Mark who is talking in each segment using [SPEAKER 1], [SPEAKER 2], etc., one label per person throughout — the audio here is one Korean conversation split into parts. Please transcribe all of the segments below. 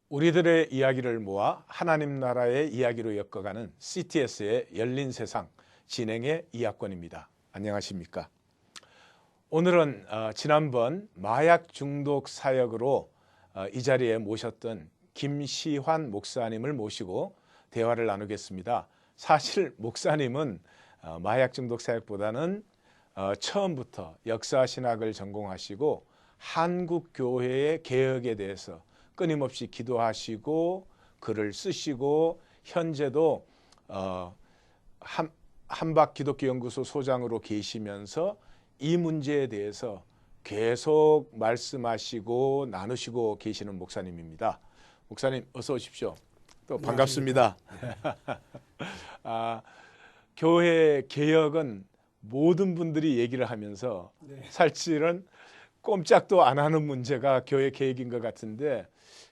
[SPEAKER 1] 우리들의 이야기를 모아 하나님 나라의 이야기로 엮어가는 CTS의 열린 세상 진행의 이학권입니다. 안녕하십니까? 오늘은 지난번 마약 중독 사역으로 이 자리에 모셨던 김시환 목사님을 모시고 대화를 나누겠습니다. 사실 목사님은 마약 중독 사역보다는 처음부터 역사신학을 전공하시고 한국 교회의 개혁에 대해서 끊임없이 기도하시고 글을 쓰시고 현재도 한박기독교연구소 소장으로 계시면서 이 문제에 대해서 계속 말씀하시고 나누시고 계시는 목사님입니다. 목사님 어서 오십시오. 또 반갑습니다. 교회 개혁은 모든 분들이 얘기를 하면서 사실은 꼼짝도 안 하는 문제가 교회 개혁인 것 같은데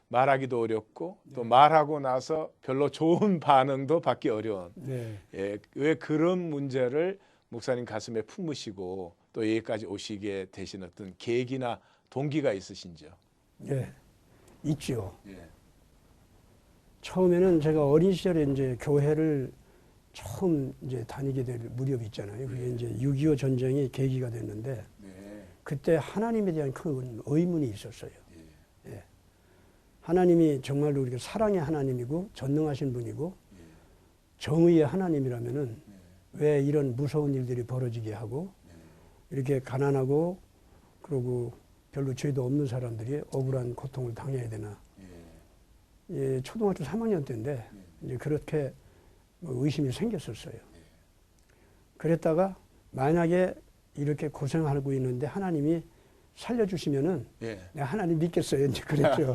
[SPEAKER 1] 말하기도 어렵고 또 말하고 나서 별로 좋은 반응도 받기 어려운 왜 그런 문제를 목사님 가슴에 품으시고 또 여기까지 오시게 되신 어떤 계기나 동기가 있으신지요?
[SPEAKER 2] 네, 있죠. 처음에는 제가 어린 시절에 이제 교회를 처음 이제 다니게 될 무렵이 있잖아요. 그게 이제 6.25 전쟁이 계기가 됐는데 그때 하나님에 대한 큰 의문이 있었어요. 하나님이 정말로 우리가 사랑의 하나님이고 전능하신 분이고 정의의 하나님이라면은 왜 이런 무서운 일들이 벌어지게 하고 이렇게 가난하고 그리고 별로 죄도 없는 사람들이 억울한 고통을 당해야 되나. 초등학교 3학년 때인데 이제 그렇게 의심이 생겼었어요. 그랬다가 만약에 이렇게 고생하고 있는데 하나님이 살려주시면은 내가 하나님 믿겠어요. 이제 그랬죠.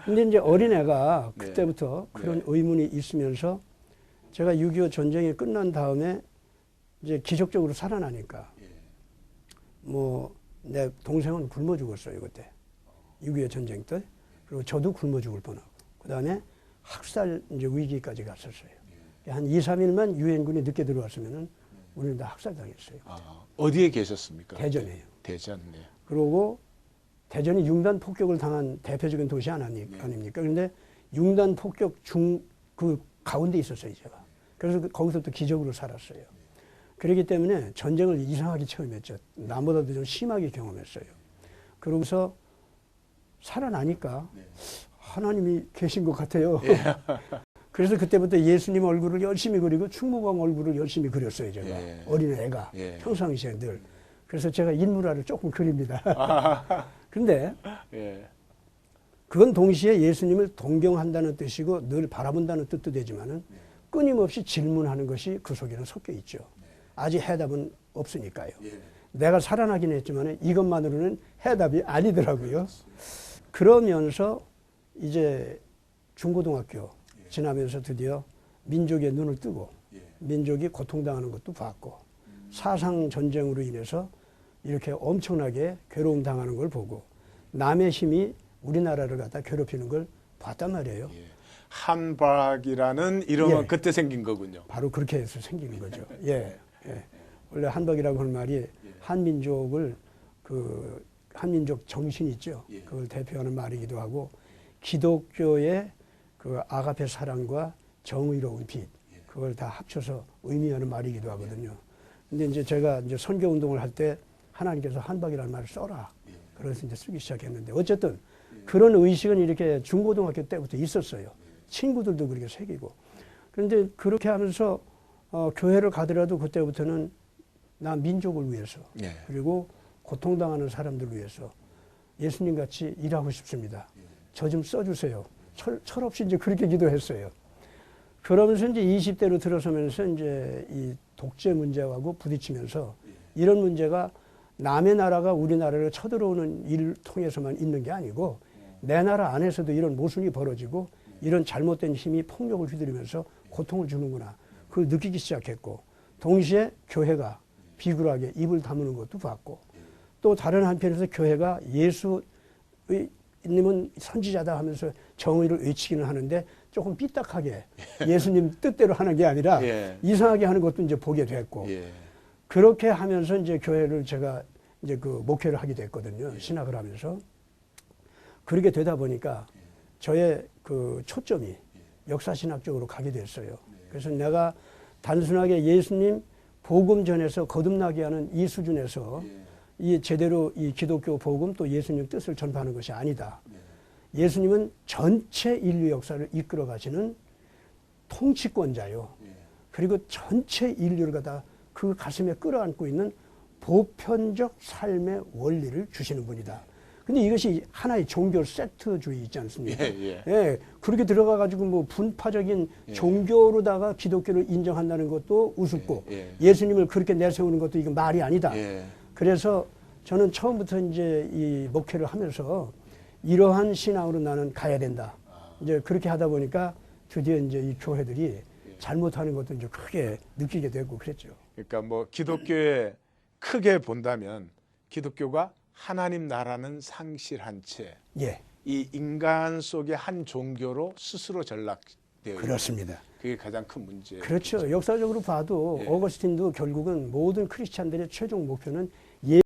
[SPEAKER 2] 근데 이제 어린애가 그때부터 그런 의문이 있으면서 제가 6.25 전쟁이 끝난 다음에 이제 기적적으로 살아나니까 내 동생은 굶어 죽었어요. 그때 6.25 전쟁 때. 그리고 저도 굶어 죽을 뻔하고 그 다음에 학살 이제 위기까지 갔었어요. 한 2, 3일만 유엔군이 늦게 들어왔으면은 우리는 다 학살당했어요.
[SPEAKER 1] 어디에 계셨습니까?
[SPEAKER 2] 대전이에요.
[SPEAKER 1] 대전.
[SPEAKER 2] 그리고 대전이 융단 폭격을 당한 대표적인 도시 아닙니까? 그런데 융단 폭격 그 가운데 있었어요, 제가. 그래서 거기서부터 기적으로 살았어요. 그렇기 때문에 전쟁을 이상하게 체험했죠. 남보다도 좀 심하게 경험했어요. 그러고서 살아나니까 하나님이 계신 것 같아요. 그래서 그때부터 예수님 얼굴을 열심히 그리고 충무공 얼굴을 열심히 그렸어요, 제가. 어린애가. 평상시에 늘. 그래서 제가 인물화를 조금 그립니다. 근데 그건 동시에 예수님을 동경한다는 뜻이고 늘 바라본다는 뜻도 되지만은 끊임없이 질문하는 것이 그 속에는 섞여 있죠. 아직 해답은 없으니까요. 내가 살아나긴 했지만 이것만으로는 해답이 아니더라고요. 그러면서 이제 중고등학교 지나면서 드디어 민족의 눈을 뜨고 민족이 고통당하는 것도 봤고 사상 전쟁으로 인해서 이렇게 엄청나게 괴로움 당하는 걸 보고 남의 힘이 우리나라를 갖다 괴롭히는 걸 봤단 말이에요.
[SPEAKER 1] 한박이라는 이름은 그때 생긴 거군요.
[SPEAKER 2] 바로 그렇게 해서 생기는 거죠. 원래 한박이라고 하는 말이 한민족을 한민족 정신 있죠. 그걸 대표하는 말이기도 하고 기독교의 그 아가페 사랑과 정의로운 빛 그걸 다 합쳐서 의미하는 말이기도 하거든요. 근데 이제 제가 이제 선교 운동을 할 때 하나님께서 한박이라는 말을 써라. 그래서 이제 쓰기 시작했는데 어쨌든 그런 의식은 이렇게 중고등학교 때부터 있었어요. 친구들도 그렇게 새기고. 그런데 그렇게 하면서 교회를 가더라도 그때부터는 나 민족을 위해서 그리고 고통당하는 사람들을 위해서 예수님 같이 일하고 싶습니다. 저 좀 써주세요. 철없이 이제 그렇게 기도했어요. 그러면서 이제 20대로 들어서면서 이제 이 독재 문제하고 부딪히면서 이런 문제가 남의 나라가 우리나라를 쳐들어오는 일을 통해서만 있는 게 아니고 내 나라 안에서도 이런 모순이 벌어지고 이런 잘못된 힘이 폭력을 휘두르면서 고통을 주는구나. 그걸 느끼기 시작했고 동시에 교회가 비굴하게 입을 다무는 것도 봤고 또 다른 한편에서 교회가 예수님은 선지자다 하면서 정의를 외치기는 하는데 조금 삐딱하게 예수님 뜻대로 하는 게 아니라
[SPEAKER 1] 예.
[SPEAKER 2] 이상하게 하는 것도 이제 보게 됐고
[SPEAKER 1] 예.
[SPEAKER 2] 그렇게 하면서 이제 교회를 제가 이제 그 목회를 하게 됐거든요. 신학을 하면서. 그렇게 되다 보니까 저의 그 초점이 역사신학적으로 가게 됐어요. 그래서 내가 단순하게 예수님 복음 전에서 거듭나게 하는 이 수준에서 이 제대로 이 기독교 복음 또 예수님 뜻을 전파하는 것이 아니다. 예수님은 전체 인류 역사를 이끌어 가시는 통치권자요. 그리고 전체 인류를 갖다 그 가슴에 끌어안고 있는 보편적 삶의 원리를 주시는 분이다. 근데 이것이 하나의 종교 세트주의 있지 않습니까? 예, 그렇게 들어가가지고 뭐 분파적인 종교로다가 기독교를 인정한다는 것도 우습고 예수님을 그렇게 내세우는 것도 이건 말이 아니다. 그래서 저는 처음부터 이제 이 목회를 하면서 이러한 신앙으로 나는 가야 된다. 이제 그렇게 하다 보니까 드디어 이제 이 교회들이 잘못하는 것도 이제 크게 느끼게 되고 그랬죠.
[SPEAKER 1] 그러니까 뭐 기독교에 크게 본다면 기독교가 하나님 나라는 상실한 채 이 인간 속의 한 종교로 스스로 전락되어
[SPEAKER 2] 그렇습니다.
[SPEAKER 1] 있는 그게 가장 큰 문제예요.
[SPEAKER 2] 그렇죠. 역사적으로 봐도 어거스틴도 결국은 모든 크리스찬들의 최종 목표는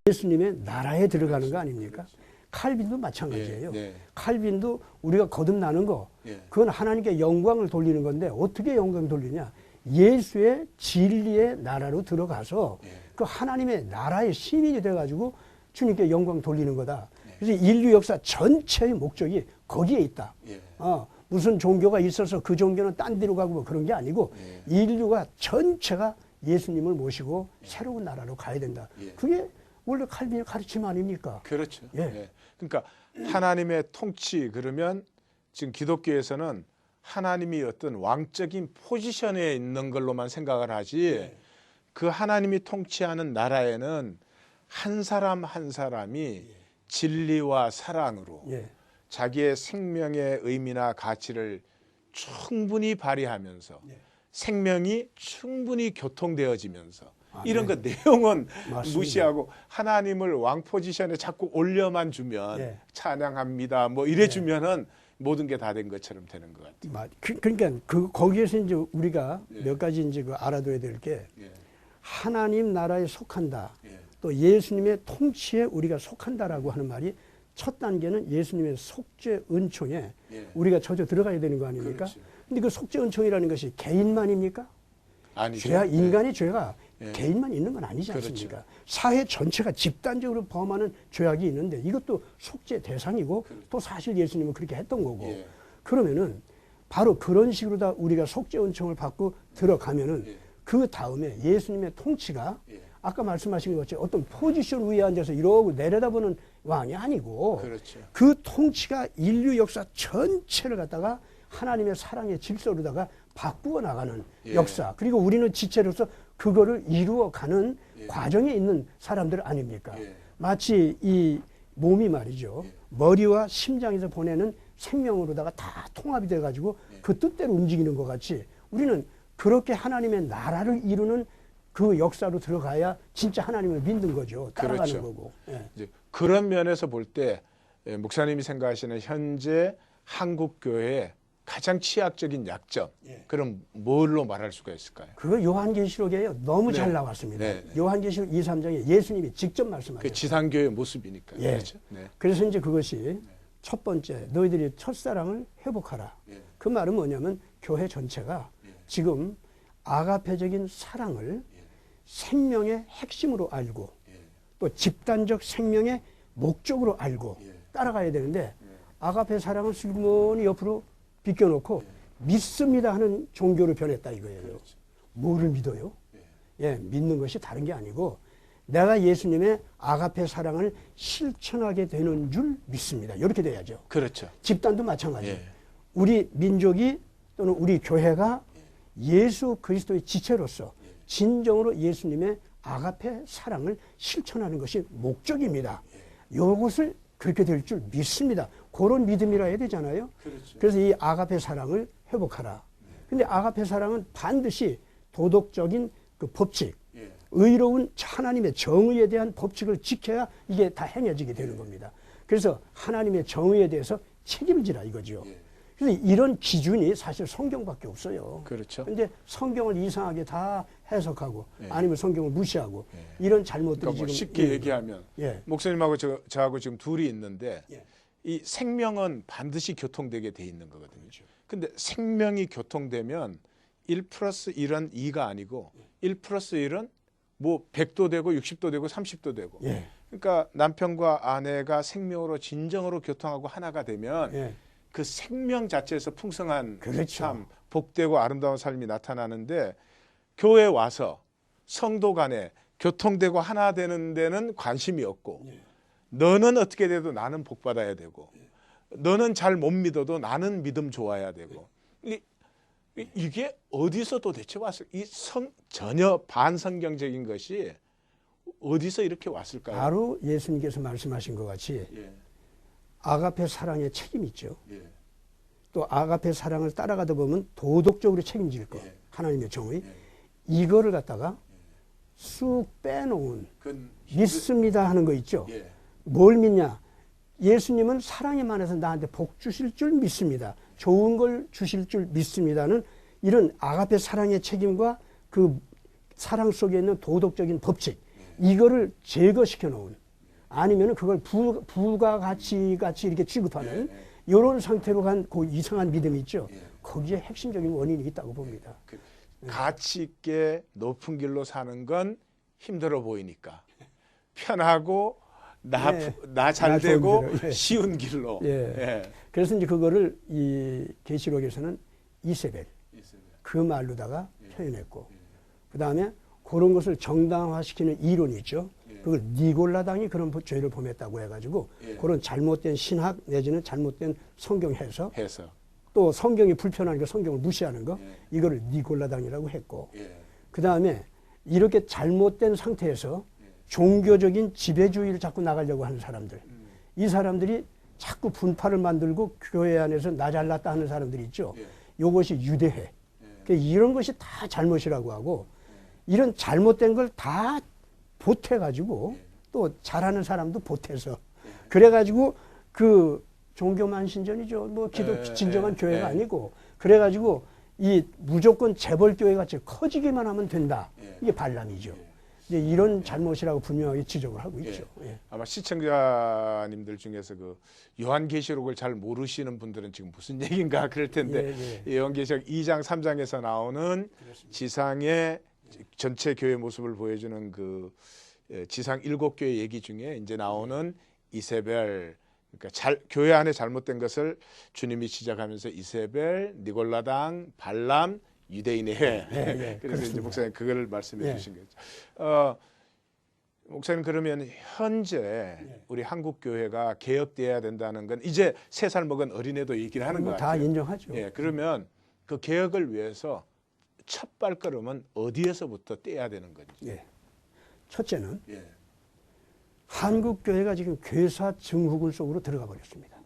[SPEAKER 2] 예수님의 나라에 들어가는 거 아닙니까? 칼빈도 마찬가지예요. 칼빈도 우리가 거듭나는 거 그건 하나님께 영광을 돌리는 건데 어떻게 영광 돌리냐? 예수의 진리의 나라로 들어가서 그 하나님의 나라의 시민이 돼가지고 주님께 영광 돌리는 거다. 그래서 인류 역사 전체의 목적이 거기에 있다. 무슨 종교가 있어서 그 종교는 딴 데로 가고 뭐 그런 게 아니고 인류가 전체가 예수님을 모시고 새로운 나라로 가야 된다. 그게 원래 칼빈의 가르침 아닙니까?
[SPEAKER 1] 그렇죠. 그러니까 하나님의 통치 그러면 지금 기독교에서는 하나님이 어떤 왕적인 포지션에 있는 걸로만 생각을 하지 그 하나님이 통치하는 나라에는 한 사람 한 사람이 진리와 사랑으로 자기의 생명의 의미나 가치를 충분히 발휘하면서 생명이 충분히 교통되어지면서 이런 것 내용은
[SPEAKER 2] 맞습니다.
[SPEAKER 1] 무시하고 하나님을 왕 포지션에 자꾸 올려만 주면 찬양합니다. 뭐 이래 주면은 모든 게 다 된 것처럼 되는 것 같아요.
[SPEAKER 2] 그러니까 거기에서 이제 우리가 몇 가지 이제 그 알아둬야 될 게 하나님 나라에 속한다. 또 예수님의 통치에 우리가 속한다라고 하는 말이 첫 단계는 예수님의 속죄 은총에 우리가 젖어 들어가야 되는 거 아닙니까? 근데 그 속죄 은총이라는 것이 개인만입니까?
[SPEAKER 1] 아니죠.
[SPEAKER 2] 인간의 죄가 개인만 있는 건 아니지 않습니까?
[SPEAKER 1] 그렇죠.
[SPEAKER 2] 사회 전체가 집단적으로 범하는 죄악이 있는데 이것도 속죄 대상이고 또 사실 예수님은 그렇게 했던 거고 그러면은 바로 그런 식으로 다 우리가 속죄 은총을 받고 들어가면은 그 다음에 예수님의 통치가 아까 말씀하신 것 같이 어떤 포지션 위에 앉아서 이러고 내려다보는 왕이 아니고 그 통치가 인류 역사 전체를 갖다가 하나님의 사랑의 질서로다가 바꾸어 나가는 역사 그리고 우리는 지체로서 그거를 이루어가는 과정에 있는 사람들 아닙니까? 마치 이 몸이 말이죠. 머리와 심장에서 보내는 생명으로다가 다 통합이 돼가지고 그 뜻대로 움직이는 것 같이 우리는 그렇게 하나님의 나라를 이루는 그 역사로 들어가야 진짜 하나님을 믿는 거죠. 따라가는 거고.
[SPEAKER 1] 이제 그런 면에서 볼 때 목사님이 생각하시는 현재 한국 교회의 가장 취약적인 약점 그럼 뭘로 말할 수가 있을까요?
[SPEAKER 2] 그거 요한계시록이에요. 너무 잘 나왔습니다. 요한계시록 2, 3장에 예수님이 직접 말씀하셨어요.
[SPEAKER 1] 그 지상교회의 모습이니까. 그렇죠?
[SPEAKER 2] 그래서 이제 그것이 첫 번째 너희들이 첫사랑을 회복하라. 그 말은 뭐냐면 교회 전체가 지금 아가페적인 사랑을 생명의 핵심으로 알고 또 집단적 생명의 목적으로 알고 따라가야 되는데 아가페 사랑을 슬그머니 옆으로 비껴놓고 믿습니다 하는 종교로 변했다 이거예요. 뭐를 믿어요? 믿는 것이 다른 게 아니고 내가 예수님의 아가페 사랑을 실천하게 되는 줄 믿습니다. 이렇게 돼야죠.
[SPEAKER 1] 그렇죠.
[SPEAKER 2] 집단도 마찬가지예요. 우리 민족이 또는 우리 교회가 예수 그리스도의 지체로서 진정으로 예수님의 아가페 사랑을 실천하는 것이 목적입니다. 이것을 그렇게 될 줄 믿습니다. 그런 믿음이라 해야 되잖아요. 그래서 이 아가페 사랑을 회복하라. 근데 아가페 사랑은 반드시 도덕적인 그 법칙, 의로운 하나님의 정의에 대한 법칙을 지켜야 이게 다 행해지게 되는 겁니다. 그래서 하나님의 정의에 대해서 책임지라 이거죠. 그래서 이런 기준이 사실 성경밖에 없어요.
[SPEAKER 1] 그렇죠.
[SPEAKER 2] 근데 성경을 이상하게 다 해석하고
[SPEAKER 1] 예.
[SPEAKER 2] 아니면 성경을 무시하고 이런 잘못들이
[SPEAKER 1] 그러니까 뭐
[SPEAKER 2] 지금
[SPEAKER 1] 쉽게 얘기하면
[SPEAKER 2] 예.
[SPEAKER 1] 목사님하고 저하고 지금 둘이 있는데
[SPEAKER 2] 예.
[SPEAKER 1] 이 생명은 반드시 교통되게 돼 있는 거거든요.
[SPEAKER 2] 그렇죠.
[SPEAKER 1] 근데 생명이 교통되면 1 플러스 1은 2가 아니고 1 플러스 1은 뭐 100도 되고 60도 되고 30도 되고
[SPEAKER 2] 예.
[SPEAKER 1] 그러니까 남편과 아내가 생명으로 진정으로 교통하고 하나가 되면
[SPEAKER 2] 예.
[SPEAKER 1] 그 생명 자체에서 풍성한
[SPEAKER 2] 그렇죠.
[SPEAKER 1] 참 복되고 아름다운 삶이 나타나는데 교회 와서 성도 간에 교통되고 하나 되는 데는 관심이 없고 너는 어떻게 돼도 나는 복 받아야 되고 너는 잘 못 믿어도 나는 믿음 좋아야 되고 이게 어디서 도대체 왔을 전혀 반성경적인 것이 어디서 이렇게 왔을까요?
[SPEAKER 2] 바로 예수님께서 말씀하신 것 같이
[SPEAKER 1] 예.
[SPEAKER 2] 아가페 사랑의 책임이 있죠.
[SPEAKER 1] 예.
[SPEAKER 2] 또 아가페 사랑을 따라가다 보면 도덕적으로 책임질 것.
[SPEAKER 1] 예.
[SPEAKER 2] 하나님의 정의.
[SPEAKER 1] 예.
[SPEAKER 2] 이거를 갖다가 쑥 빼놓은 믿습니다 하는 거 있죠.
[SPEAKER 1] 예.
[SPEAKER 2] 뭘 믿냐? 예수님은 사랑에 만해서 나한테 복 주실 줄 믿습니다. 좋은 걸 주실 줄 믿습니다는 이런 아가페 사랑의 책임과 그 사랑 속에 있는 도덕적인 법칙 이거를 제거시켜 놓은 아니면 그걸 부가가치 같이 이렇게 취급하는 이런 상태로 간 그 이상한 믿음이 있죠. 거기에 핵심적인 원인이 있다고 봅니다.
[SPEAKER 1] 가치 있게 높은 길로 사는 건 힘들어 보이니까 편하고 나 잘 되고
[SPEAKER 2] 예.
[SPEAKER 1] 쉬운 길로.
[SPEAKER 2] 예.
[SPEAKER 1] 예.
[SPEAKER 2] 그래서 이제 그거를 이 계시록에서는 이세벨 그 말로다가 표현했고 그 다음에 그런 것을 정당화시키는 이론이 있죠. 그걸 니골라당이 그런 죄를 범했다고 해가지고 그런 잘못된 신학 내지는 잘못된 성경 해석 또 성경이 불편하니까 성경을 무시하는 거 이거를 니골라당이라고 했고 그 다음에 이렇게 잘못된 상태에서 종교적인 지배주의를 자꾸 나가려고 하는 사람들 이 사람들이 자꾸 분파를 만들고 교회 안에서 나 잘났다 하는 사람들이 있죠. 이것이 유대회. 그러니까 이런 것이 다 잘못이라고 하고 이런 잘못된 걸 다 보태가지고 또 잘하는 사람도 보태서 그래가지고 그 종교만신전이죠. 뭐 진정한 교회가 아니고 그래가지고 이 무조건 재벌교회 같이 커지기만 하면 된다. 이게 발람이죠. 이제 이런 잘못이라고 분명하게 지적을 하고 있죠. 예.
[SPEAKER 1] 아마 시청자님들 중에서 그 요한계시록을 잘 모르시는 분들은 지금 무슨 얘기인가 그럴 텐데 요한계시록 2장 3장에서 나오는 그렇습니다. 지상의 전체 교회 모습을 보여주는 그 지상 7교회 얘기 중에 이제 나오는 이세벨 그러니까 교회 안에 잘못된 것을 주님이 시작하면서 이세벨, 니골라당, 발람, 유대인의 회. 그래서
[SPEAKER 2] 그렇습니다.
[SPEAKER 1] 이제 목사님 그걸 말씀해 주신 거죠. 목사님 그러면 현재 우리 한국 교회가 개혁돼야 된다는 건 이제 3살 먹은 어린애도 얘기를 하는 거 같아요.
[SPEAKER 2] 다 인정하죠.
[SPEAKER 1] 예, 그러면 그 개혁을 위해서 첫 발걸음은 어디에서부터 떼야 되는 건지.
[SPEAKER 2] 예. 첫째는 한국 교회가 지금 괴사 증후군 속으로 들어가 버렸습니다.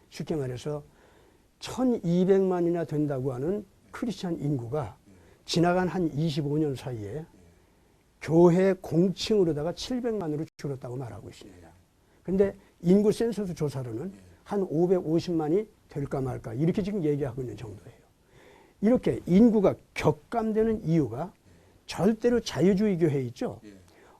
[SPEAKER 2] 쉽게 말해서 1200만이나 된다고 하는 크리스찬 인구가 지나간 한 25년 사이에 교회 공칭으로다가 700만으로 줄었다고 말하고 있습니다. 그런데 인구 센서스 조사로는 한 550만이 될까 말까 이렇게 지금 얘기하고 있는 정도예요. 이렇게 인구가 격감되는 이유가 절대로 자유주의 교회 있죠.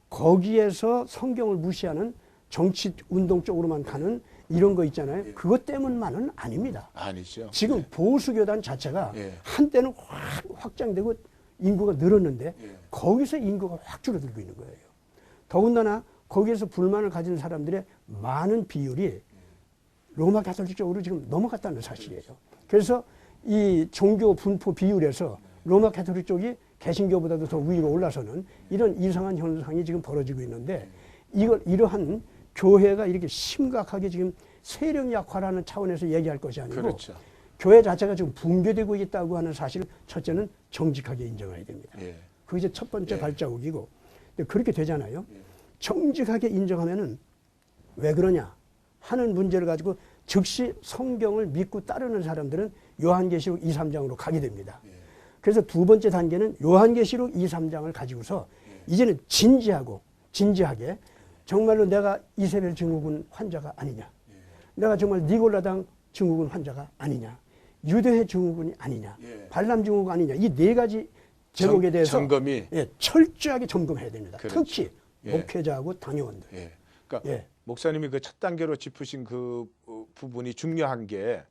[SPEAKER 2] 거기에서 성경을 무시하는 정치 운동 쪽으로만 가는 이런 거 있잖아요. 그것 때문만은 아닙니다.
[SPEAKER 1] 아니죠.
[SPEAKER 2] 지금 보수교단 자체가 한때는 확 확장되고 인구가 늘었는데 거기서 인구가 확 줄어들고 있는 거예요. 더군다나 거기에서 불만을 가진 사람들의 많은 비율이 로마 가톨릭 쪽으로 지금 넘어갔다는 사실이에요. 그래서 이 종교 분포 비율에서 로마 가톨릭 쪽이 개신교보다도 더 위로 올라서는 이런 이상한 현상이 지금 벌어지고 있는데 이러한 교회가 이렇게 심각하게 지금 세력 약화라는 차원에서 얘기할 것이 아니고 교회 자체가 지금 붕괴되고 있다고 하는 사실을 첫째는 정직하게 인정해야 됩니다. 그게 이제 첫 번째 발자국이고 근데 그렇게 되잖아요. 정직하게 인정하면은 왜 그러냐 하는 문제를 가지고 즉시 성경을 믿고 따르는 사람들은 요한계시록 2, 3장으로 가게 됩니다. 그래서 두 번째 단계는 요한계시록 2, 3장을 가지고서 이제는 진지하게 정말로 내가 이세벨 증후군 환자가 아니냐 내가 정말 니골라당 증후군 환자가 아니냐 유대회 증후군이 아니냐,
[SPEAKER 1] 예.
[SPEAKER 2] 발람 증후군 아니냐, 이 네 가지 제목에 대해서
[SPEAKER 1] 점검이
[SPEAKER 2] 예, 철저하게 점검해야 됩니다.
[SPEAKER 1] 그렇죠.
[SPEAKER 2] 특히
[SPEAKER 1] 예.
[SPEAKER 2] 목회자하고 당회원들.
[SPEAKER 1] 예. 그러니까
[SPEAKER 2] 예.
[SPEAKER 1] 목사님이 그 첫 단계로 짚으신 그 부분이 중요한 게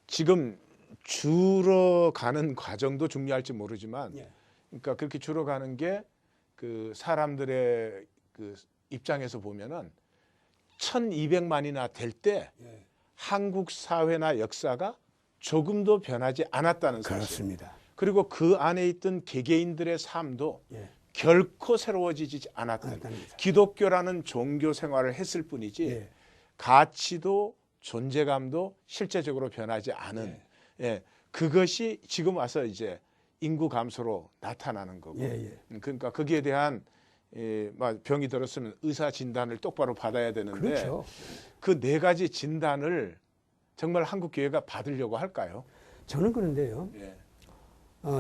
[SPEAKER 1] 지금 줄어가는 과정도 중요할지 모르지만
[SPEAKER 2] 예.
[SPEAKER 1] 그러니까 그렇게 줄어가는 게 그 사람들의 그 입장에서 보면은 1200만이나 될 때
[SPEAKER 2] 예.
[SPEAKER 1] 한국 사회나 역사가 조금도 변하지 않았다는 사실.
[SPEAKER 2] 그렇습니다.
[SPEAKER 1] 그리고 그 안에 있던 개개인들의 삶도
[SPEAKER 2] 예.
[SPEAKER 1] 결코 새로워지지 않았던
[SPEAKER 2] 않았답니다.
[SPEAKER 1] 기독교라는 종교 생활을 했을 뿐이지
[SPEAKER 2] 예.
[SPEAKER 1] 가치도 존재감도 실제적으로 변하지 않은 예, 그것이 지금 와서 이제 인구 감소로 나타나는 거고
[SPEAKER 2] 예, 예.
[SPEAKER 1] 그러니까 거기에 대한 병이 들었으면 의사 진단을 똑바로 받아야 되는데
[SPEAKER 2] 그렇죠.
[SPEAKER 1] 그 네 가지 진단을 정말 한국 교회가 받으려고 할까요?
[SPEAKER 2] 저는 그런데요.
[SPEAKER 1] 예.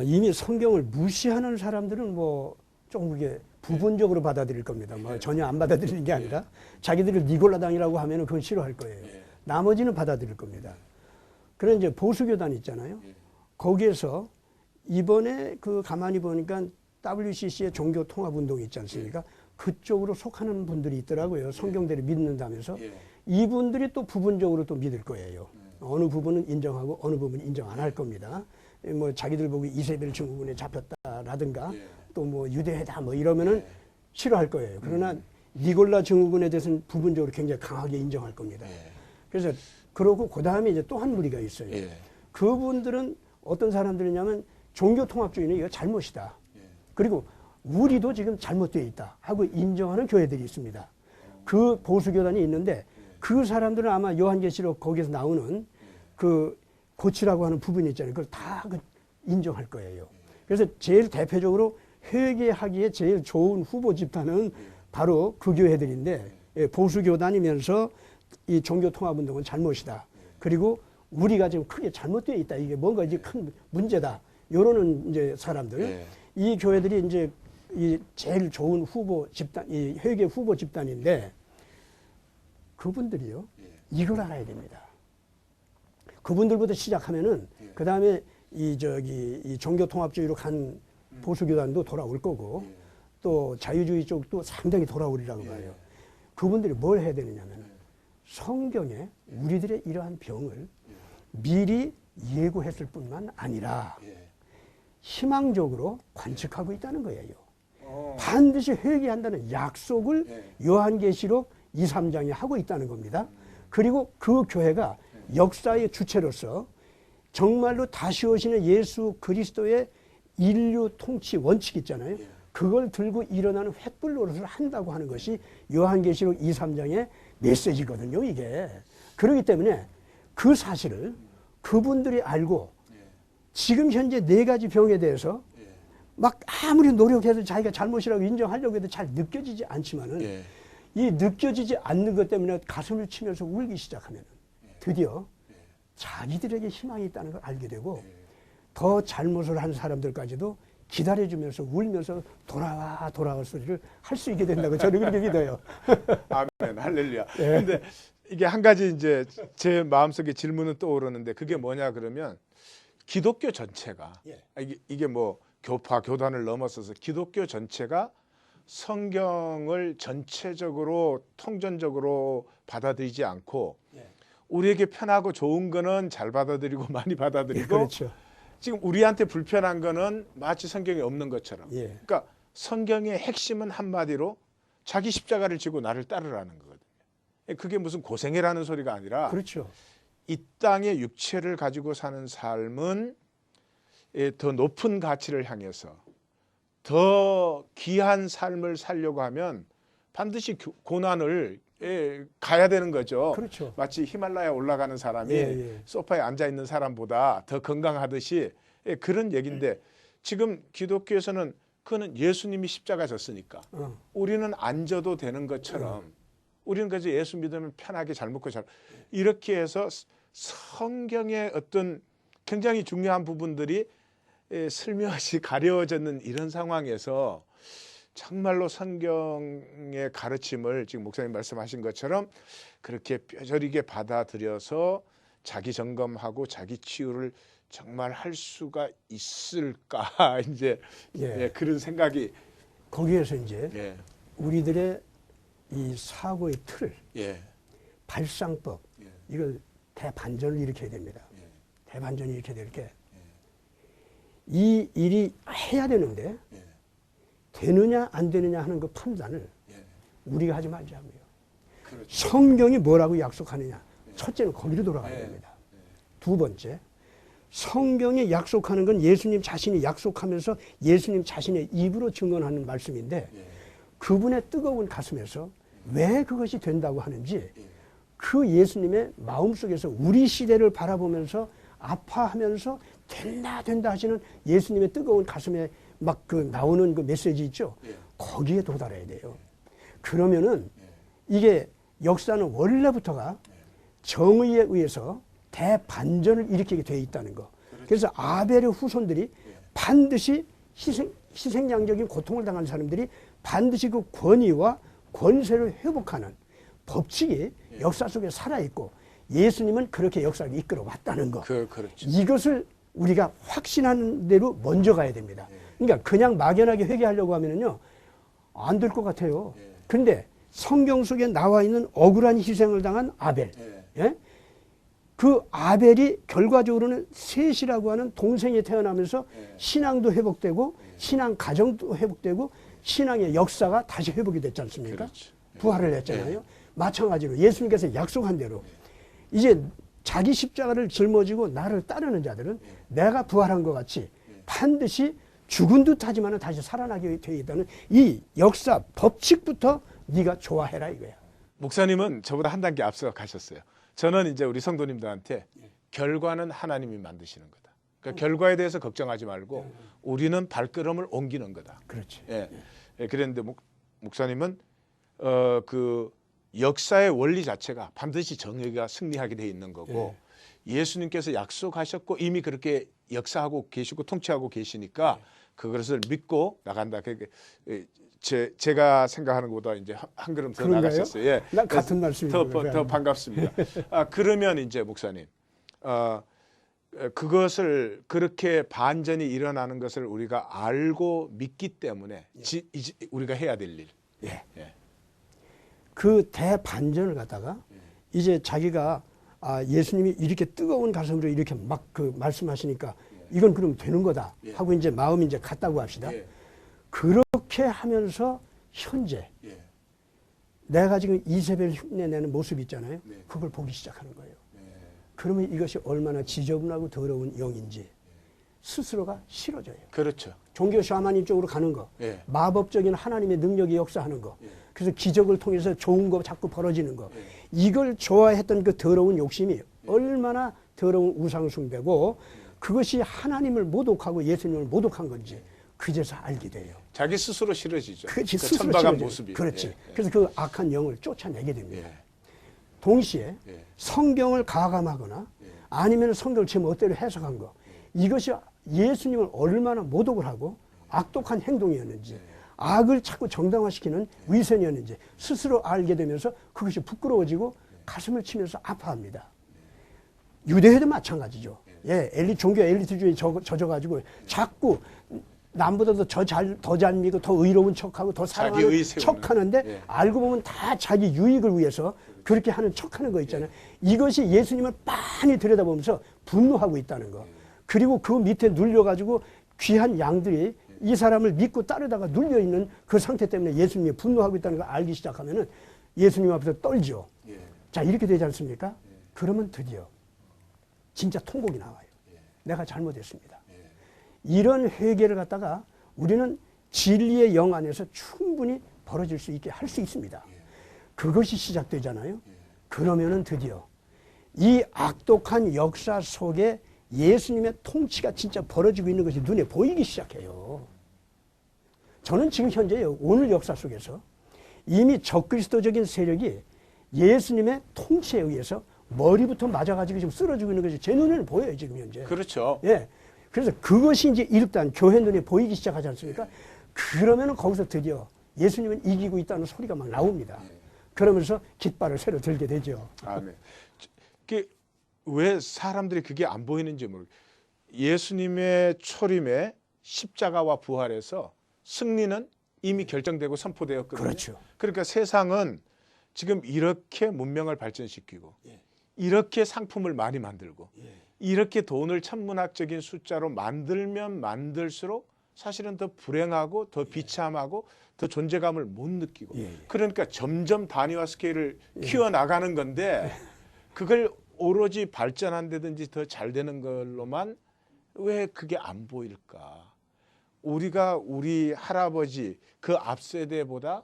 [SPEAKER 2] 이미 성경을 무시하는 사람들은 뭐 조금 그게 부분적으로 받아들일 겁니다. 뭐 전혀 안 받아들이는 게 아니라 자기들을 니골라당이라고 하면 그건 싫어할 거예요. 나머지는 받아들일 겁니다. 그런 이제 보수교단 있잖아요. 거기에서 이번에 그 가만히 보니까 WCC의 종교통합운동이 있지 않습니까? 그쪽으로 속하는 분들이 있더라고요. 성경대로 믿는다면서. 이분들이 또 부분적으로 또 믿을 거예요. 어느 부분은 인정하고 어느 부분은 인정 안 할 겁니다. 뭐 자기들 보고 이세벨 증후군에 잡혔다라든가 또 뭐 유대회다 뭐 이러면은 싫어할 거예요. 그러나 니골라 증후군에 대해서는 부분적으로 굉장히 강하게 인정할 겁니다. 그래서 그러고 그 다음에 이제 또 한 무리가 있어요. 그분들은 어떤 사람들이냐면 종교통합주의는 이거 잘못이다. 그리고 우리도 지금 잘못되어 있다 하고 인정하는 교회들이 있습니다. 그 보수교단이 있는데 그 사람들은 아마 요한계시록 거기에서 나오는 그 고치라고 하는 부분이 있잖아요. 그걸 다 인정할 거예요. 그래서 제일 대표적으로 회개하기에 제일 좋은 후보 집단은 바로 그 교회들인데 보수교단이면서 이 종교통합운동은 잘못이다. 그리고 우리가 지금 크게 잘못되어 있다. 이게 뭔가 이제 큰 문제다. 이러는 이제 사람들. 이 교회들이 이제 이 제일 좋은 후보 집단, 이 회계 후보 집단인데 그분들이요. 이걸 알아야 됩니다. 그분들부터 시작하면은 그 다음에 이 종교통합주의로 간 보수교단도 돌아올 거고 또 자유주의 쪽도 상당히 돌아오리라고 봐요. 그분들이 뭘 해야 되느냐면 성경에 우리들의 이러한 병을 미리 예고했을 뿐만 아니라 희망적으로 관측하고 있다는 거예요. 반드시 회개한다는 약속을 요한계시록 2, 3장이 하고 있다는 겁니다. 그리고 그 교회가 역사의 주체로서 정말로 다시 오시는 예수 그리스도의 인류 통치 원칙 있잖아요. 그걸 들고 일어나는 횃불 노릇을 한다고 하는 것이 요한계시록 2, 3장의 메시지거든요, 이게. 그렇기 때문에 그 사실을 그분들이 알고 지금 현재 네 가지 병에 대해서 막 아무리 노력해서 자기가 잘못이라고 인정하려고 해도 잘 느껴지지 않지만은 이 느껴지지 않는 것 때문에 가슴을 치면서 울기 시작하면 드디어 자기들에게 희망이 있다는 걸 알게 되고 더 잘못을 한 사람들까지도 기다려주면서 울면서 돌아와 소리를 할 수 있게 된다고 저는 그렇게 믿어요.
[SPEAKER 1] 아멘, 할렐루야. 근데 이게 한 가지 이제 제 마음속에 질문은 떠오르는데 그게 뭐냐 그러면 기독교 전체가 이게 뭐 교파 교단을 넘어서서 기독교 전체가 성경을 전체적으로 통전적으로 받아들이지 않고 우리에게 편하고 좋은 거는 잘 받아들이고 많이 받아들이고
[SPEAKER 2] 그렇죠.
[SPEAKER 1] 지금 우리한테 불편한 거는 마치 성경에 없는 것처럼 그러니까 성경의 핵심은 한마디로 자기 십자가를 지고 나를 따르라는 거거든요. 그게 무슨 고생해라는 소리가 아니라
[SPEAKER 2] 그렇죠.
[SPEAKER 1] 이 땅의 육체를 가지고 사는 삶은 더 높은 가치를 향해서 더 귀한 삶을 살려고 하면 반드시 고난을 가야 되는 거죠.
[SPEAKER 2] 그렇죠.
[SPEAKER 1] 마치 히말라야 올라가는 사람이 소파에 앉아 있는 사람보다 더 건강하듯이 그런 얘기인데 지금 기독교에서는 그거는 예수님이 십자가 졌으니까 우리는 안 져도 되는 것처럼 우리는 그래서 예수 믿으면 편하게 잘 먹고 잘 이렇게 해서 성경의 어떤 굉장히 중요한 부분들이 슬며시 가려워졌는 이런 상황에서 정말로 성경의 가르침을 지금 목사님 말씀하신 것처럼 그렇게 뼈저리게 받아들여서 자기 점검하고 자기 치유를 정말 할 수가 있을까 이제
[SPEAKER 2] 예.
[SPEAKER 1] 예, 그런 생각이
[SPEAKER 2] 거기에서 이제
[SPEAKER 1] 예,
[SPEAKER 2] 우리들의 이 사고의 틀,
[SPEAKER 1] 예,
[SPEAKER 2] 발상법,
[SPEAKER 1] 예.
[SPEAKER 2] 이걸 대반전을 일으켜야 됩니다.
[SPEAKER 1] 예.
[SPEAKER 2] 대반전을 일으켜야 될 게 이 일이 해야 되는데
[SPEAKER 1] 예.
[SPEAKER 2] 되느냐 안 되느냐 하는 그 판단을
[SPEAKER 1] 예.
[SPEAKER 2] 우리가 하지 말자고요.
[SPEAKER 1] 그렇죠.
[SPEAKER 2] 성경이 뭐라고 약속하느냐. 첫째는 거기로 돌아가야
[SPEAKER 1] 예.
[SPEAKER 2] 됩니다. 두 번째, 성경이 약속하는 건 예수님 자신이 약속하면서 예수님 자신의 입으로 증언하는 말씀인데
[SPEAKER 1] 예.
[SPEAKER 2] 그분의 뜨거운 가슴에서 왜 그것이 된다고 하는지
[SPEAKER 1] 예.
[SPEAKER 2] 그 예수님의 마음속에서 우리 시대를 바라보면서 아파하면서 된다 하시는 예수님의 뜨거운 가슴에 막 그 나오는 그 메시지 있죠.
[SPEAKER 1] 예.
[SPEAKER 2] 거기에 도달해야 돼요. 그러면은 이게 역사는 원래부터가 정의에 의해서 대반전을 일으키게 되어 있다는 거. 그래서 아벨의 후손들이 반드시 희생양적인 고통을 당한 사람들이 반드시 그 권위와 권세를 회복하는 법칙이 역사 속에 살아있고 예수님은 그렇게 역사를 이끌어 왔다는 거.
[SPEAKER 1] 그렇죠.
[SPEAKER 2] 이것을 우리가 확신하는 대로 먼저 가야 됩니다. 그러니까 그냥 막연하게 회개하려고 하면은요, 안 될 것 같아요. 근데 성경 속에 나와 있는 억울한 희생을 당한 아벨. 예? 그 아벨이 결과적으로는 셋이라고 하는 동생이 태어나면서 신앙도 회복되고 신앙 가정도 회복되고 신앙의 역사가 다시 회복이 됐지 않습니까?
[SPEAKER 1] 그렇죠.
[SPEAKER 2] 부활을 했잖아요. 마찬가지로 예수님께서 약속한 대로 이제 자기 십자가를 짊어지고 나를 따르는 자들은 내가 부활한 것 같이 반드시 죽은 듯 하지만 다시 살아나게 되어 있다는 이 역사 법칙부터 네가 좋아해라 이거야.
[SPEAKER 1] 목사님은 저보다 한 단계 앞서 가셨어요. 저는 이제 우리 성도님들한테 결과는 하나님이 만드시는 거다. 그러니까 결과에 대해서 걱정하지 말고 우리는 발걸음을 옮기는 거다.
[SPEAKER 2] 그렇지.
[SPEAKER 1] 예. 예, 그랬는데 목사님은 그 역사의 원리 자체가 반드시 정의가 승리하게 돼 있는 거고 예수님께서 약속하셨고 이미 그렇게 역사하고 계시고 통치하고 계시니까 그것을 믿고 나간다. 제가 생각하는 것보다 이제 한 걸음 더
[SPEAKER 2] 그런가요?
[SPEAKER 1] 나가셨어요. 예.
[SPEAKER 2] 난 같은 말씀입니다.
[SPEAKER 1] 더 반갑습니다. 그러면 이제 목사님, 그것을 그렇게 반전이 일어나는 것을 우리가 알고 믿기 때문에 이제 우리가 해야 될 일.
[SPEAKER 2] 예.
[SPEAKER 1] 예.
[SPEAKER 2] 그 대반전을 갖다가 이제 자기가 예수님이 이렇게 뜨거운 가슴으로 이렇게 막 그 말씀하시니까 이건 그럼 되는 거다 하고 이제 마음이 이제 갔다고 합시다. 그렇게 하면서 현재 내가 지금 이세벨 흉내내는 모습 있잖아요. 그걸 보기 시작하는 거예요. 그러면 이것이 얼마나 지저분하고 더러운 영인지 스스로가 싫어져요.
[SPEAKER 1] 그렇죠.
[SPEAKER 2] 종교 샤머니 쪽으로 가는 거, 마법적인 하나님의 능력이 역사하는 거, 그래서 기적을 통해서 좋은 거 자꾸 벌어지는 거, 이걸 좋아했던 그 더러운 욕심이 얼마나 더러운 우상숭배고 그것이 하나님을 모독하고 예수님을 모독한 건지 그제서 알게 돼요.
[SPEAKER 1] 자기 스스로 싫어지죠.
[SPEAKER 2] 그렇지,
[SPEAKER 1] 그
[SPEAKER 2] 스스로
[SPEAKER 1] 천박한
[SPEAKER 2] 싫어져요.
[SPEAKER 1] 모습이.
[SPEAKER 2] 그렇지. 그래서 그 악한 영을 쫓아내게 됩니다.
[SPEAKER 1] 예.
[SPEAKER 2] 동시에 성경을 가감하거나 아니면 성경을 제 멋대로 해석한 거, 이것이 예수님을 얼마나 모독을 하고 악독한 행동이었는지, 악을 자꾸 정당화시키는 위선이었는지 스스로 알게 되면서 그것이 부끄러워지고 가슴을 치면서 아파합니다. 유대회도 마찬가지죠. 종교 엘리트주의에 젖어가지고 자꾸 남보다도 더 잘 믿고 더 의로운 척하고 더 사랑하는 척하는데 알고 보면 다 자기 유익을 위해서 그렇게 하는 척하는 거 있잖아요. 이것이 예수님을 빤히 들여다보면서 분노하고 있다는 거. 그리고 그 밑에 눌려가지고 귀한 양들이 이 사람을 믿고 따르다가 눌려있는 그 상태 때문에 예수님이 분노하고 있다는 걸 알기 시작하면은 예수님 앞에서 떨죠. 자, 이렇게 되지 않습니까? 그러면 드디어 진짜 통곡이 나와요. 내가 잘못했습니다. 이런 회개를 갖다가 우리는 진리의 영 안에서 충분히 벌어질 수 있게 할 수 있습니다. 그것이 시작되잖아요. 그러면은 드디어 이 악독한 역사 속에 예수님의 통치가 진짜 벌어지고 있는 것이 눈에 보이기 시작해요. 저는 지금 현재 오늘 역사 속에서 이미 적그리스도적인 세력이 예수님의 통치에 의해서 머리부터 맞아가지고 지금 쓰러지고 있는 것이 제 눈에는 보여요, 지금 현재.
[SPEAKER 1] 그렇죠.
[SPEAKER 2] 예. 그래서 그것이 이제 일단 교회 눈에 보이기 시작하지 않습니까? 그러면은 거기서 드디어 예수님은 이기고 있다는 소리가 막 나옵니다. 그러면서 깃발을 새로 들게 되죠.
[SPEAKER 1] 아멘. 왜 사람들이 그게 안 보이는지 모르겠어요. 예수님의 초림에 십자가와 부활에서 승리는 이미 결정되고 선포되었거든요.
[SPEAKER 2] 그렇죠.
[SPEAKER 1] 그러니까 세상은 지금 이렇게 문명을 발전시키고
[SPEAKER 2] 예.
[SPEAKER 1] 이렇게 상품을 많이 만들고
[SPEAKER 2] 예.
[SPEAKER 1] 이렇게 돈을 천문학적인 숫자로 만들면 만들수록 사실은 더 불행하고 더 비참하고 더 존재감을 못 느끼고
[SPEAKER 2] 예.
[SPEAKER 1] 그러니까 점점 단위와 스케일을 키워나가는 건데 그걸 오로지 발전한다든지 더 잘 되는 걸로만 왜 그게 안 보일까? 우리가 우리 할아버지 그 앞 세대보다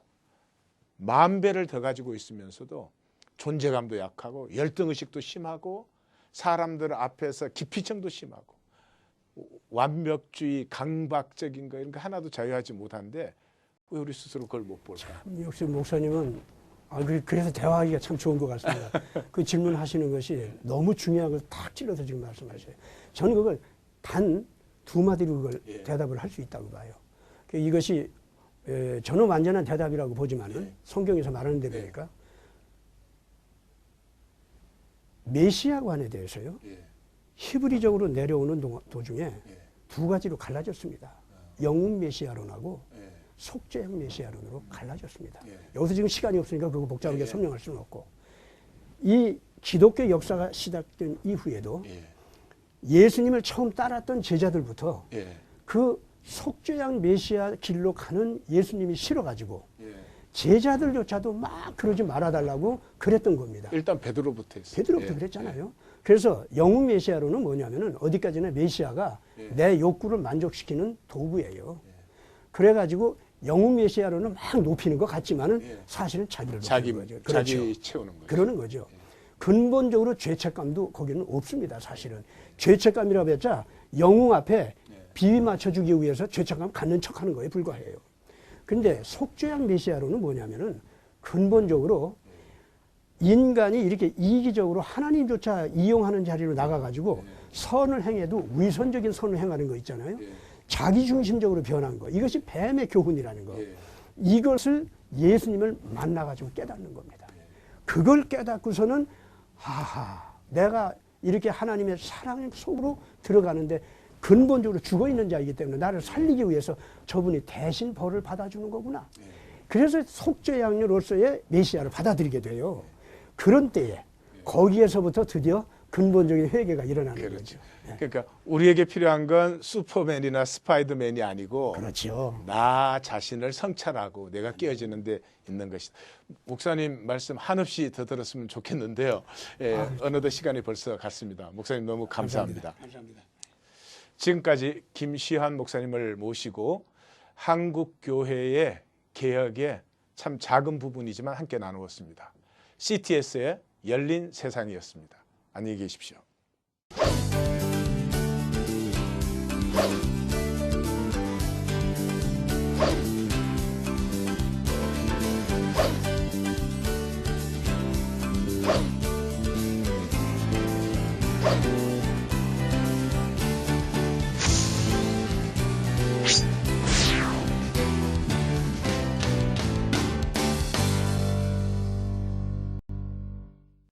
[SPEAKER 1] 10,000배를 더 가지고 있으면서도 존재감도 약하고 열등의식도 심하고 사람들 앞에서 기피증도 심하고 완벽주의, 강박적인 거 이런 거 하나도 자유하지 못한데 왜 우리 스스로 그걸 못 볼까?
[SPEAKER 2] 역시 목사님은 그래서 대화하기가 참 좋은 것 같습니다. 그 질문하시는 것이 너무 중요한 걸 탁 찔러서 지금 말씀하셔요. 저는 그걸 단 2마디로 그걸 대답을 할 수 있다고 봐요. 이것이 저는 완전한 대답이라고 보지만은 성경에서 말하는 데 보니까 메시아관에 대해서요. 히브리적으로 내려오는 도중에 2가지로 갈라졌습니다. 영웅 메시아론하고 속죄형 메시아론으로 갈라졌습니다. 여기서 지금 시간이 없으니까 그거 복잡하게 설명할 수는 없고 이 기독교 역사가 시작된 이후에도 예수님을 처음 따랐던 제자들부터 그 속죄양 메시아 길로 가는 예수님이 싫어가지고 제자들조차도 막 그러지 말아달라고 그랬던 겁니다.
[SPEAKER 1] 일단 베드로부터 했어요.
[SPEAKER 2] 베드로부터 그랬잖아요. 그래서 영웅 메시아로는 뭐냐면은 어디까지나 메시아가 내 욕구를 만족시키는 도구예요. 그래가지고 영웅 메시아로는 막 높이는 것 같지만은 사실은 자기를 높이는 거죠. 그렇죠.
[SPEAKER 1] 자기 채우는 거죠.
[SPEAKER 2] 그러는 거죠. 근본적으로 죄책감도 거기는 없습니다. 사실은 죄책감이라고 했자 영웅 앞에 비위 맞춰주기 위해서 죄책감 갖는 척하는 거에 불과해요. 근데 속죄양 메시아로는 뭐냐면은 근본적으로 인간이 이렇게 이기적으로 하나님조차 이용하는 자리로 나가가지고 선을 행해도 위선적인 선을 행하는 거 있잖아요. 자기중심적으로 변한 거. 이것이 뱀의 교훈이라는 거. 이것을 예수님을 만나가지고 깨닫는 겁니다. 그걸 깨닫고서는 하하 내가 이렇게 하나님의 사랑 속으로 들어가는데 근본적으로 죽어있는 자이기 때문에 나를 살리기 위해서 저분이 대신 벌을 받아주는 거구나. 그래서 속죄양으로서의 메시아를 받아들이게 돼요. 그런 때에 거기에서부터 드디어 근본적인 회개가 일어나는 거죠.
[SPEAKER 1] 그러니까 우리에게 필요한 건 슈퍼맨이나 스파이더맨이 아니고
[SPEAKER 2] 그렇죠.
[SPEAKER 1] 나 자신을 성찰하고 내가 깨어지는 데 있는 것이다. 목사님 말씀 한없이 더 들었으면 좋겠는데요. 어느덧 시간이 벌써 갔습니다. 목사님 너무 감사합니다.
[SPEAKER 2] 감사합니다.
[SPEAKER 1] 지금까지 김시환 목사님을 모시고 한국 교회의 개혁의 참 작은 부분이지만 함께 나누었습니다. CTS의 열린 세상이었습니다. 안녕히 계십시오.